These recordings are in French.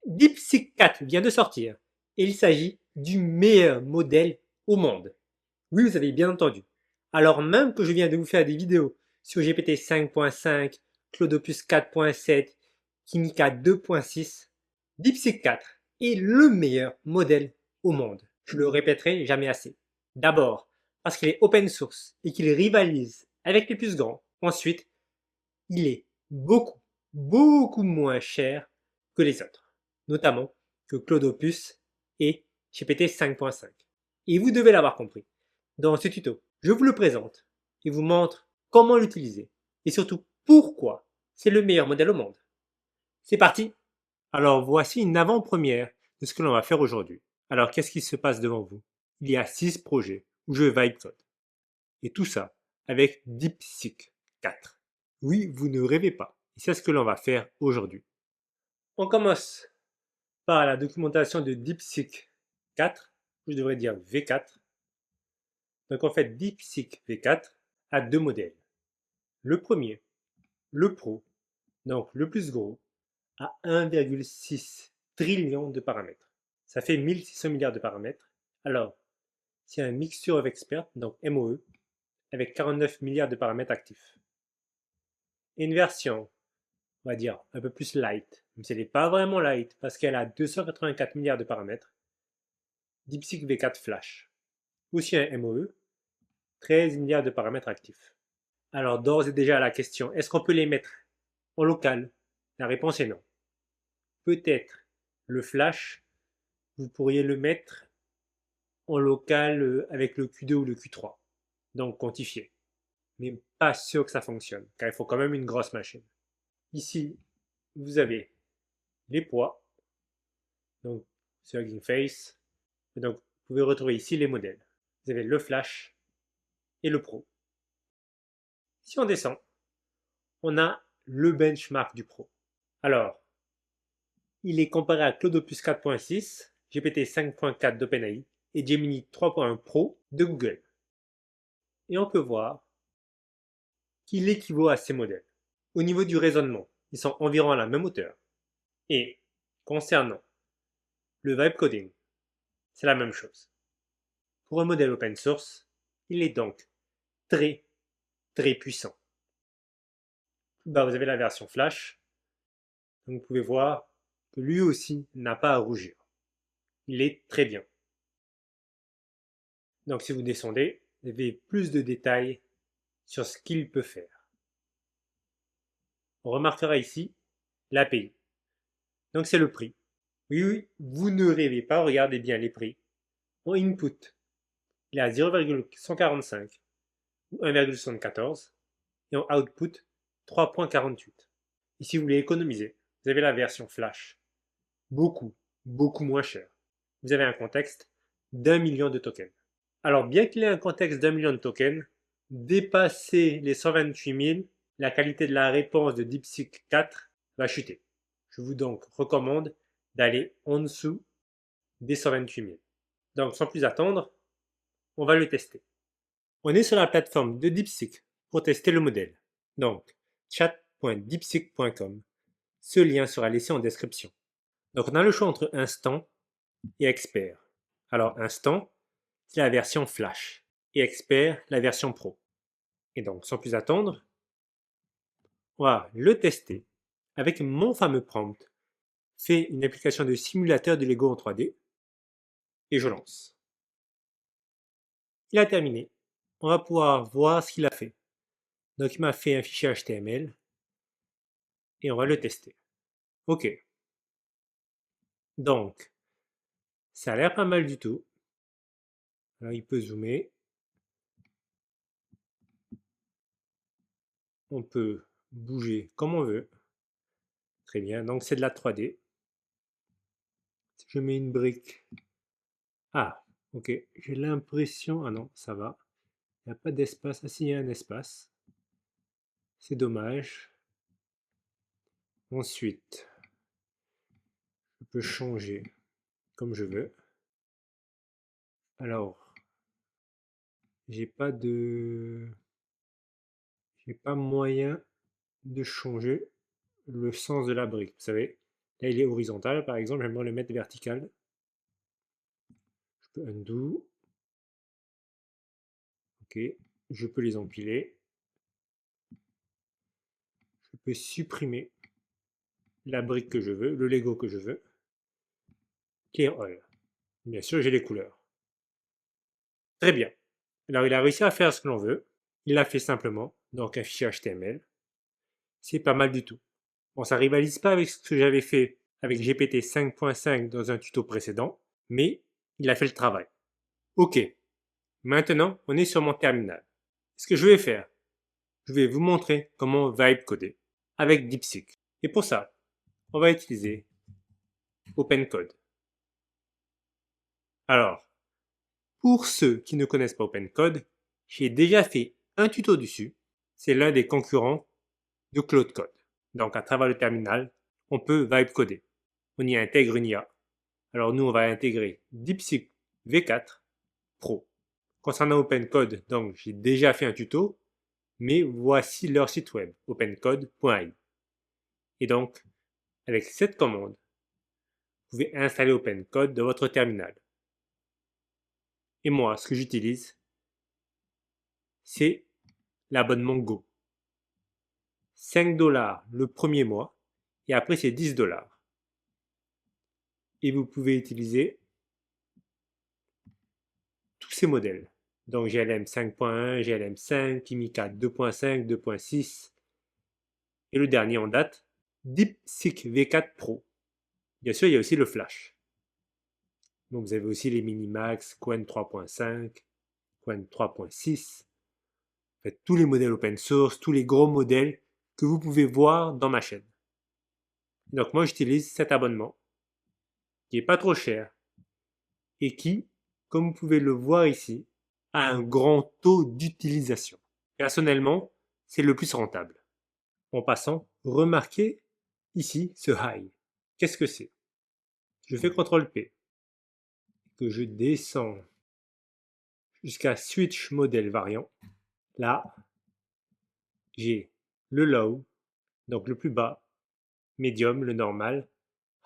DeepSeek 4 vient de sortir et il s'agit du meilleur modèle au monde. Oui, vous avez bien entendu. Alors même que je viens de vous faire des vidéos sur GPT 5.5, Claudeopus 4.7, Kimika 2.6, DeepSeek 4 est le meilleur modèle au monde. Je le répéterai jamais assez. D'abord, parce qu'il est open source et qu'il rivalise avec les plus grands. Ensuite, il est beaucoup moins cher que les autres, notamment que Claudeopus et GPT 5.5. Et vous devez l'avoir compris. Dans ce tuto, je vous le présente et vous montre comment l'utiliser et surtout pourquoi c'est le meilleur modèle au monde. C'est parti. Alors voici une avant-première de ce que l'on va faire aujourd'hui. Alors qu'est-ce qui se passe devant vous? Il y a 6 projets où je vibe code. Et tout ça avec DeepSeek 4. Oui, vous ne rêvez pas. Et c'est ce que l'on va faire aujourd'hui. On commence par la documentation de DeepSeek 4, je devrais dire V4. Donc en fait, DeepSeek V4 a deux modèles. Le premier, le Pro, donc le plus gros, a 1,6 trillion de paramètres. Ça fait 1600 milliards de paramètres. Alors, c'est un mixture of expert, donc MOE, avec 49 milliards de paramètres actifs. Et une version, on va dire, un peu plus light, même si elle n'est pas vraiment light, parce qu'elle a 284 milliards de paramètres, DeepSeek V4 Flash. Aussi un MOE, 13 milliards de paramètres actifs. Alors d'ores et déjà la question, est-ce qu'on peut les mettre en local? La réponse est non. Peut-être le Flash, vous pourriez le mettre en local avec le Q2 ou le Q3, donc quantifié. Mais pas sûr que ça fonctionne, car il faut quand même une grosse machine. Ici, vous avez les poids, donc ce Hugging Face, et donc vous pouvez retrouver ici les modèles. Vous avez le Flash et le Pro. Si on descend, on a le benchmark du Pro. Alors, il est comparé à Claudeopus 4.6, GPT 5.4 d'OpenAI et Gemini 3.1 Pro de Google. Et on peut voir qu'il équivaut à ces modèles. Au niveau du raisonnement, ils sont environ à la même hauteur. Et concernant le vibe coding, c'est la même chose. Pour un modèle open source, il est donc très puissant. Plus bas, vous avez la version Flash. Donc vous pouvez voir que lui aussi n'a pas à rougir. Il est très bien. Donc si vous descendez, vous avez plus de détails sur ce qu'il peut faire. On remarquera ici l'API. Donc c'est le prix. Oui, vous ne rêvez pas, regardez bien les prix. En input, il est à 0,145 ou 1,74 et en output 3,48. Et si vous voulez économiser, vous avez la version Flash. Beaucoup moins cher. Vous avez un contexte d'1 million de tokens. Alors bien qu'il ait un contexte d'1 million de tokens, dépasser les 128 000, la qualité de la réponse de DeepSeek 4 va chuter. Je vous donc recommande d'aller en dessous des 128 000. Donc sans plus attendre, on va le tester. On est sur la plateforme de DeepSeek pour tester le modèle. Donc chat.deepseek.com. Ce lien sera laissé en description. Donc on a le choix entre instant et expert. Alors instant, c'est la version flash et expert, la version pro. Et donc sans plus attendre, on va le tester avec mon fameux prompt. Fait une application de simulateur de Lego en 3D et je lance. Il a terminé. On va pouvoir voir ce qu'il a fait. Donc il m'a fait un fichier HTML et on va le tester. Ok. Donc, ça a l'air pas mal du tout. Alors il peut zoomer. On peut bouger comme on veut. Très bien. Donc c'est de la 3D. Si je mets une brique. Ah, ok. J'ai l'impression. Ah non, ça va. Il n'y a pas d'espace. Ah si, il y a un espace. C'est dommage. Ensuite, je peux changer comme je veux. Alors, j'ai pas moyen de changer le sens de la brique. Vous savez, Là, il est horizontal, par exemple, j'aimerais le mettre vertical. Je peux undo. Ok, je peux les empiler. Je peux supprimer la brique que je veux, le Lego que je veux. Clear all. Bien sûr, j'ai les couleurs. Très bien. Alors, il a réussi à faire ce que l'on veut. Il l'a fait simplement, donc un fichier HTML. C'est pas mal du tout. Bon, ça rivalise pas avec ce que j'avais fait avec GPT 5.5 dans un tuto précédent, mais il a fait le travail. Ok, maintenant on est sur mon terminal. Ce que je vais faire, je vais vous montrer comment vibe coder avec DeepSeek. Et pour ça, on va utiliser OpenCode. Alors, pour ceux qui ne connaissent pas OpenCode, j'ai déjà fait un tuto dessus. C'est l'un des concurrents de Claude Code. Donc à travers le terminal, on peut vibe coder. On y intègre une IA. Alors nous, on va intégrer DeepSeek V4 Pro. Concernant OpenCode, donc j'ai déjà fait un tuto, mais voici leur site web, opencode.ai. Et donc, avec cette commande, vous pouvez installer OpenCode dans votre terminal. Et moi, ce que j'utilise, c'est l'abonnement Go. 5 $ le premier mois, et après c'est 10 $. Et vous pouvez utiliser tous ces modèles. Donc GLM 5.1, GLM 5, Kimi4 2.5, 2.6, et le dernier en date, DeepSeek V4 Pro. Bien sûr, il y a aussi le Flash. Donc vous avez aussi les Minimax, Qwen 3.5, Qwen 3.6. En fait, tous les modèles open source, tous les gros modèles que vous pouvez voir dans ma chaîne. Donc moi, j'utilise cet abonnement qui est pas trop cher et qui, comme vous pouvez le voir ici, a un grand taux d'utilisation. Personnellement, c'est le plus rentable. En passant, remarquez ici ce high. Qu'est-ce que c'est? Je fais CTRL P, que je descends jusqu'à switch modèle variant. Là, j'ai le low, donc le plus bas, medium, le normal,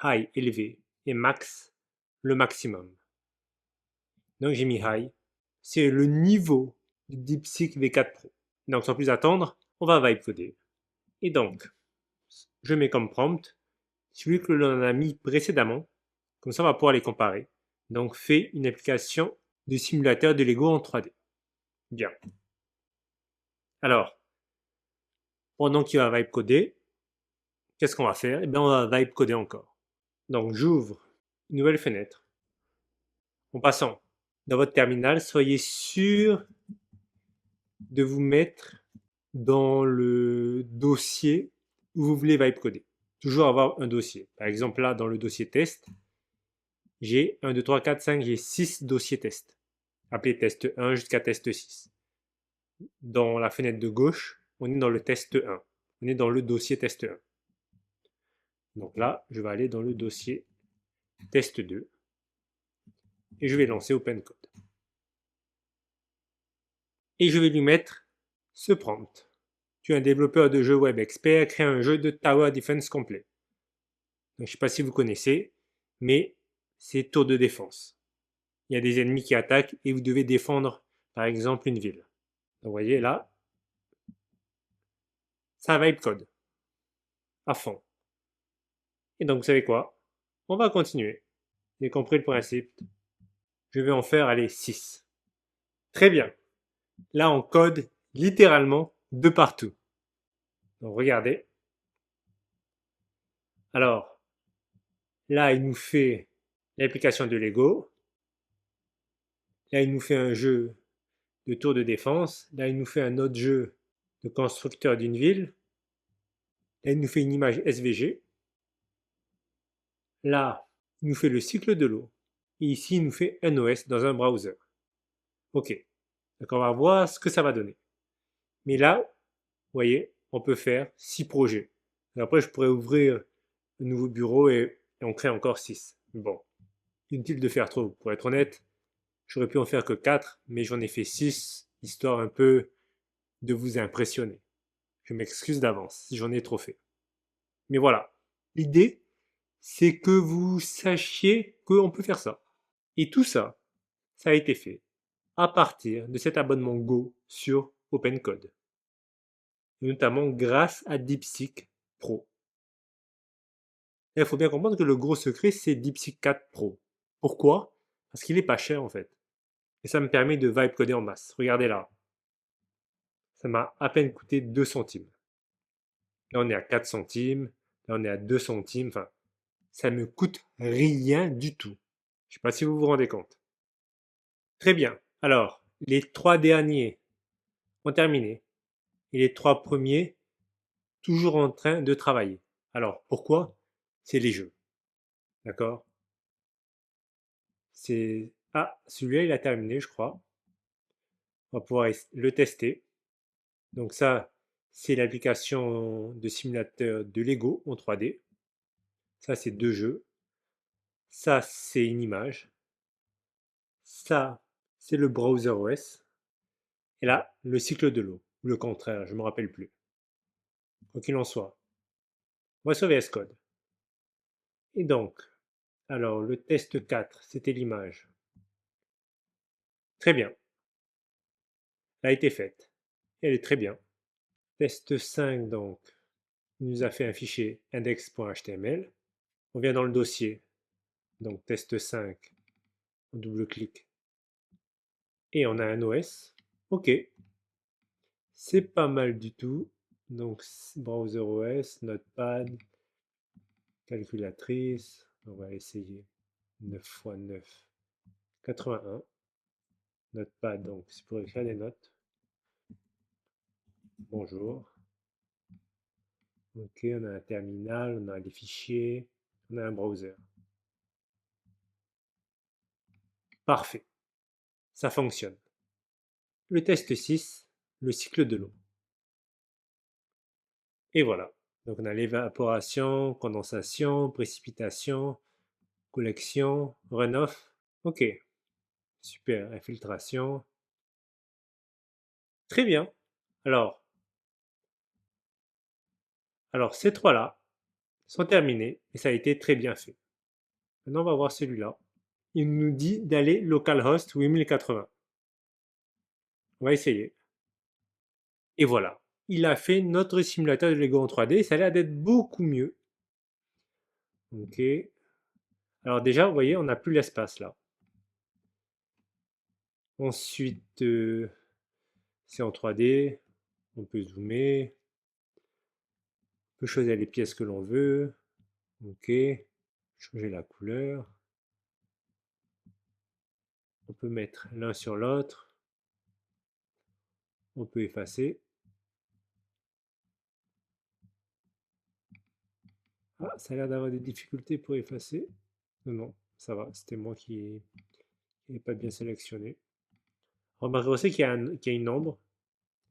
high, élevé, et max, le maximum. Donc j'ai mis high. C'est le niveau du DeepSeek V4 Pro. Donc sans plus attendre, on va vibe coder. Et donc, je mets comme prompt celui que l'on a mis précédemment. Comme ça, on va pouvoir les comparer. Donc, fais une application de simulateur de Lego en 3D. Bien. Alors, pendant qu'il va vibe coder, qu'est-ce qu'on va faire? Eh bien, on va vibe coder encore. Donc, j'ouvre une nouvelle fenêtre. En passant dans votre terminal, soyez sûr de vous mettre dans le dossier où vous voulez vibe coder. Toujours avoir un dossier. Par exemple, là, dans le dossier test, j'ai 1, 2, 3, 4, 5, j'ai 6 dossiers test. Appelé test 1 jusqu'à test 6. Dans la fenêtre de gauche, on est dans le test 1. On est dans le dossier test 1. Donc là, je vais aller dans le dossier test 2 et je vais lancer OpenCode. Et je vais lui mettre ce prompt. Tu es un développeur de jeux web expert, crée un jeu de Tower Defense complet. Donc, je ne sais pas si vous connaissez, mais c'est tour de défense. Il y a des ennemis qui attaquent et vous devez défendre, par exemple, une ville. Donc, vous voyez là, ça vibe code à fond. Et donc, vous savez quoi? On va continuer. Vous avez compris le principe. Je vais en faire, allez, 6. Très bien. Là, on code littéralement de partout. Donc, regardez. Alors, là, il nous fait l'application de Lego. Là, il nous fait un jeu de tour de défense. Là, il nous fait un autre jeu de constructeur d'une ville. Là, il nous fait une image SVG. Là, il nous fait le cycle de l'eau. Et ici, il nous fait un OS dans un browser. OK. Donc, on va voir ce que ça va donner. Mais là, vous voyez, on peut faire 6 projets. Et après, je pourrais ouvrir un nouveau bureau et on crée encore 6. Bon, inutile de faire trop. Pour être honnête, j'aurais pu en faire que 4, mais j'en ai fait 6, histoire un peu de vous impressionner. Je m'excuse d'avance si j'en ai trop fait. Mais voilà, l'idée, c'est que vous sachiez qu'on peut faire ça. Et tout ça, ça a été fait à partir de cet abonnement Go sur OpenCode, notamment grâce à DeepSeek Pro. Et il faut bien comprendre que le gros secret, c'est DeepSeek 4 Pro. Pourquoi? Parce qu'il est pas cher en fait. Et ça me permet de vibe coder en masse. Regardez là. Ça m'a à peine coûté 2 centimes. Là, on est à 4 centimes. Là, on est à 2 centimes. Enfin, ça me coûte rien du tout. Je ne sais pas si vous vous rendez compte. Très bien. Alors, les 3 derniers ont terminé. Et les 3 premiers, toujours en train de travailler. Alors, pourquoi? C'est les jeux. D'accord? C'est... Ah, celui-là, il a terminé, je crois. On va pouvoir le tester. Donc ça, c'est l'application de simulateur de Lego en 3D. Ça, c'est 2 jeux. Ça, c'est une image. Ça, c'est le browser OS. Et là, le cycle de l'eau. Ou le contraire, je ne me rappelle plus. Quoi qu'il en soit, on va sur VS Code. Et donc, alors, le test 4, c'était l'image. Très bien. Elle a été faite. Elle est très bien. Test 5, donc, il nous a fait un fichier index.html. On vient dans le dossier. Donc, test 5, on double-clique. Et on a un OS. OK. C'est pas mal du tout. Donc, browser OS, Notepad, calculatrice. On va essayer 9 x 9, 81. Notepad, donc c'est pour écrire des notes. Bonjour. Ok, on a un terminal, on a des fichiers, on a un browser. Parfait. Ça fonctionne. Le test 6, le cycle de l'eau. Et voilà. Donc on a l'évaporation, condensation, précipitation, collection, runoff. Ok. Super. Infiltration. Très bien. Alors, alors ces trois-là sont terminés et ça a été très bien fait. Maintenant, on va voir celui-là. Il nous dit d'aller localhost 8080. On va essayer. Et voilà. Il a fait notre simulateur de Lego en 3D. Ça a l'air d'être beaucoup mieux. Ok. Alors déjà, vous voyez, on n'a plus l'espace là. Ensuite, c'est en 3D. On peut zoomer. On peut choisir les pièces que l'on veut. Ok. Changer la couleur. On peut mettre l'un sur l'autre. On peut effacer. Ah, ça a l'air d'avoir des difficultés pour effacer. Non, non, ça va. C'était moi qui n'ai pas bien sélectionné. Remarquez aussi qu'il y a une ombre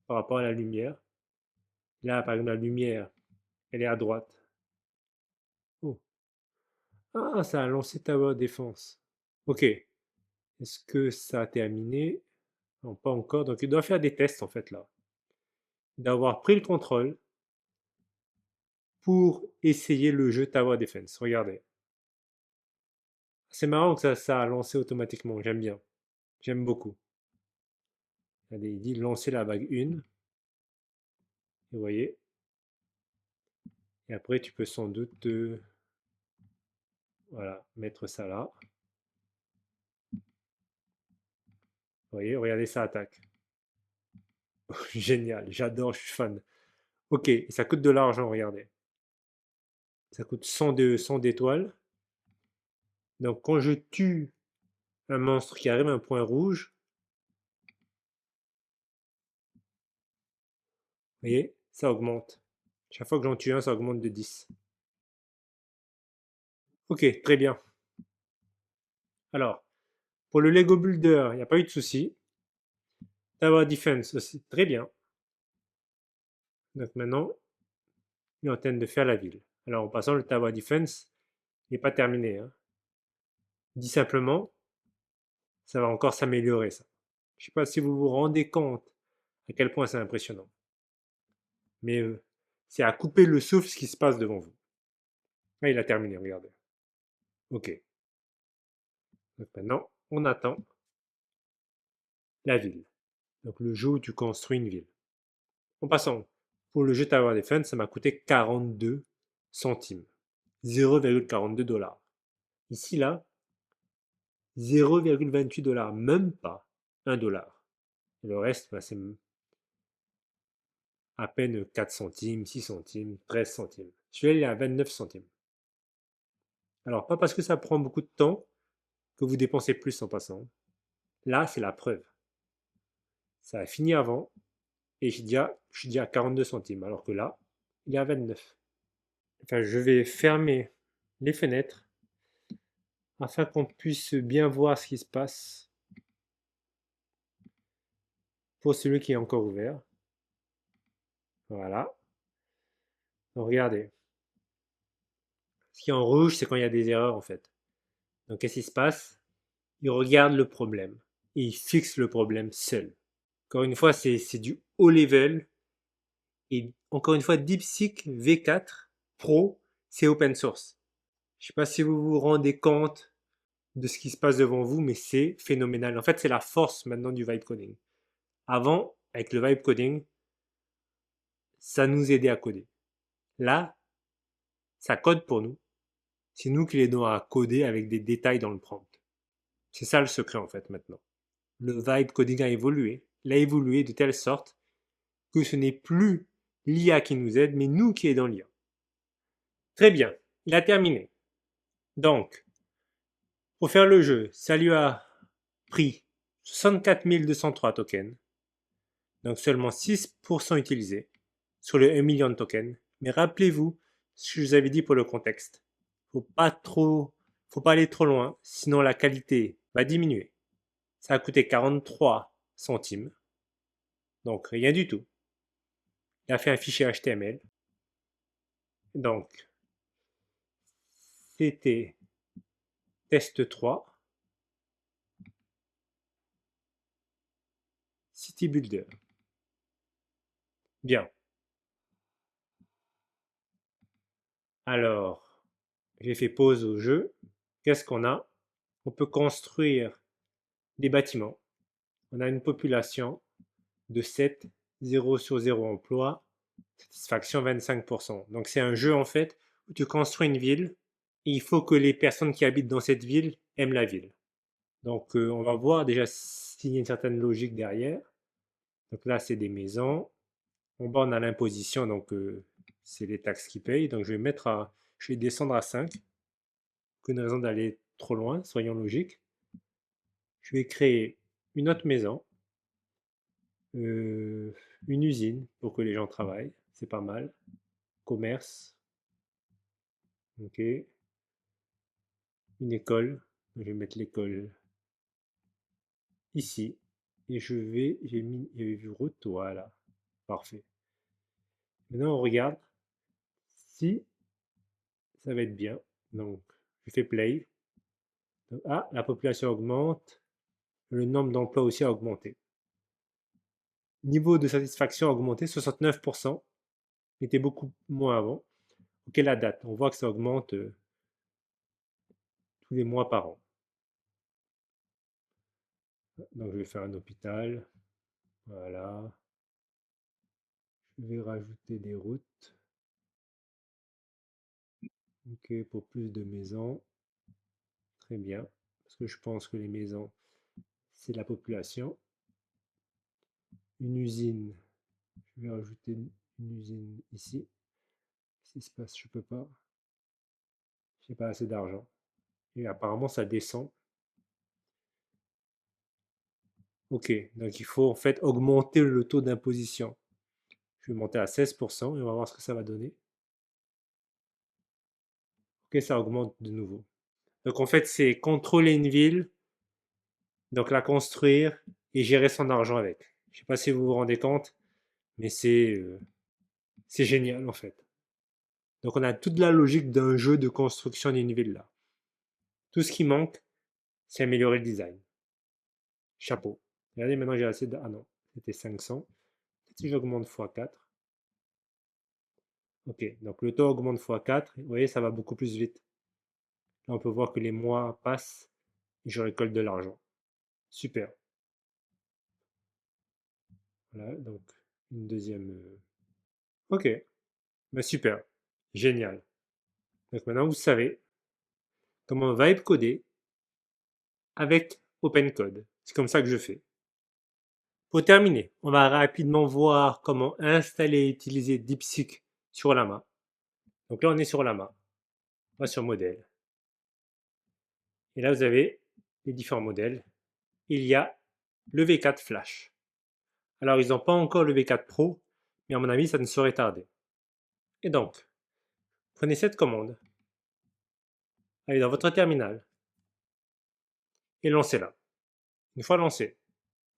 par rapport à la lumière. Là, par exemple, la lumière, elle est à droite. Oh. Ah, ça a lancé Tower Defense. Ok. Est-ce que ça a terminé? Non, pas encore. Donc, il doit faire des tests, en fait, là. D'avoir pris le contrôle pour essayer le jeu Tower Defense. Regardez. C'est marrant que ça a lancé automatiquement. J'aime bien. J'aime beaucoup. Regardez, il dit lancer la vague 1. Vous voyez. Et après, tu peux sans doute voilà, mettre ça là. Vous voyez, regardez, ça attaque. Génial, j'adore, je suis fan. Ok, et ça coûte de l'argent, regardez. Ça coûte 100 d'étoiles. Donc quand je tue un monstre qui arrive à un point rouge, vous voyez, ça augmente. Chaque fois que j'en tue un, ça augmente de 10. Ok, très bien. Alors, pour le Lego Builder, il n'y a pas eu de souci. Tower Defense aussi, très bien. Donc maintenant, il est en train de faire la ville. Alors en passant, le Tower Defense n'est pas terminé, hein. Dit simplement, ça va encore s'améliorer, ça. Je ne sais pas si vous vous rendez compte à quel point c'est impressionnant. Mais c'est à couper le souffle ce qui se passe devant vous. Là, il a terminé, regardez. Ok. Donc maintenant, on attend la ville. Donc le jeu où tu construis une ville. En passant, pour le jeu Tower Defense, ça m'a coûté 42 centimes. 0,42 $. Ici, là, 0,28 $, même pas 1 $. Et le reste, bah, c'est à peine 4 centimes, 6 centimes, 13 centimes. Celui-là, il est à 29 centimes. Alors, pas parce que ça prend beaucoup de temps que vous dépensez plus en passant. Là, c'est la preuve. Ça a fini avant et je suis déjà à 42 centimes, alors que là, il est à 29. Enfin, je vais fermer les fenêtres afin qu'on puisse bien voir ce qui se passe pour celui qui est encore ouvert. Voilà. Donc, regardez. Ce qui est en rouge, c'est quand il y a des erreurs en fait. Donc, qu'est-ce qui se passe? Il regarde le problème et il fixe le problème seul. Encore une fois, c'est du haut level. Et encore une fois, DeepSeek V4 Pro, c'est open source. Je ne sais pas si vous vous rendez compte de ce qui se passe devant vous, mais c'est phénoménal. En fait, c'est la force maintenant du vibe coding. Avant, avec le vibe coding, ça nous aidait à coder. Là, ça code pour nous. C'est nous qui l'aidons à coder avec des détails dans le prompt. C'est ça le secret en fait maintenant. Le vibe coding a évolué. Il a évolué de telle sorte que ce n'est plus l'IA qui nous aide, mais nous qui aidons l'IA. Très bien, il a terminé. Donc, pour faire le jeu, ça lui a pris 64 203 tokens, donc seulement 6% utilisés sur le 1 million de tokens. Mais rappelez-vous ce que je vous avais dit pour le contexte. Faut pas aller trop loin, sinon la qualité va diminuer. Ça a coûté 43 centimes, donc rien du tout. Il a fait un fichier HTML. Donc, c'était test 3, City Builder. Bien. Alors, j'ai fait pause au jeu. Qu'est-ce qu'on a? On peut construire des bâtiments. On a une population de 7, 0 sur 0 emploi, satisfaction 25%. Donc c'est un jeu en fait où tu construis une ville et il faut que les personnes qui habitent dans cette ville aiment la ville. Donc on va voir déjà s'il y a une certaine logique derrière. Donc là c'est des maisons. En bas on a l'imposition, donc c'est les taxes qu'ils payent. Donc je vais descendre à 5. Aucune raison d'aller trop loin, soyons logiques. Je vais créer une autre maison, euh, une usine pour que les gens travaillent, c'est pas mal. Commerce, ok. Une école, je vais mettre l'école ici. Et j'avais vu route, voilà, parfait. Maintenant on regarde si ça va être bien. Donc je fais play. Donc, ah, la population augmente, le nombre d'emplois aussi a augmenté. Niveau de satisfaction a augmenté, 69%, était beaucoup moins avant. Ok, la date, on voit que ça augmente tous les mois par an. Donc je vais faire un hôpital, voilà. Je vais rajouter des routes, ok, pour plus de maisons, très bien, parce que je pense que les maisons, c'est la population. Une usine, je vais rajouter une usine ici. Qu'est-ce qui se passe? Je peux pas, j'ai pas assez d'argent. Et apparemment ça descend. Ok, donc il faut en fait augmenter le taux d'imposition. Je vais monter à 16% et on va voir ce que ça va donner. Ok, ça augmente de nouveau. Donc en fait, c'est contrôler une ville, donc la construire et gérer son argent avec. Je ne sais pas si vous vous rendez compte, mais c'est génial en fait. Donc on a toute la logique d'un jeu de construction d'une ville là. Tout ce qui manque, c'est améliorer le design. Chapeau. Regardez, maintenant j'ai assez de... Ah non, c'était 500. Peut-être si j'augmente x4. Ok, donc le taux augmente x4. Vous voyez, ça va beaucoup plus vite. Là, on peut voir que les mois passent et je récolte de l'argent. Super. Voilà, donc une deuxième. Ok, bah, super. Génial. Donc maintenant, vous savez comment Vibe coder avec OpenCode. C'est comme ça que je fais. Pour terminer, on va rapidement voir comment installer et utiliser DeepSeek sur Llama. Donc là, on est sur Llama. On va sur modèle. Et là, vous avez les différents modèles. Il y a le V4 Flash. Alors, ils n'ont pas encore le V4 Pro, mais à mon avis, ça ne saurait tarder. Et donc, prenez cette commande, allez dans votre terminal et lancez-la. Une fois lancée,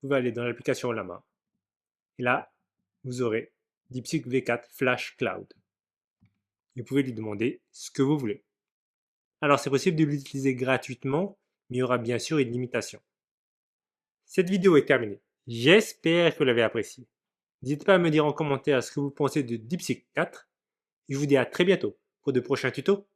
vous allez dans l'application Llama. Et là, vous aurez DeepSeek V4 Flash Cloud. Vous pouvez lui demander ce que vous voulez. Alors, c'est possible de l'utiliser gratuitement, mais il y aura bien sûr une limitation. Cette vidéo est terminée. J'espère que vous l'avez appréciée. N'hésitez pas à me dire en commentaire ce que vous pensez de DeepSeek 4. Et je vous dis à très bientôt pour de prochains tutos.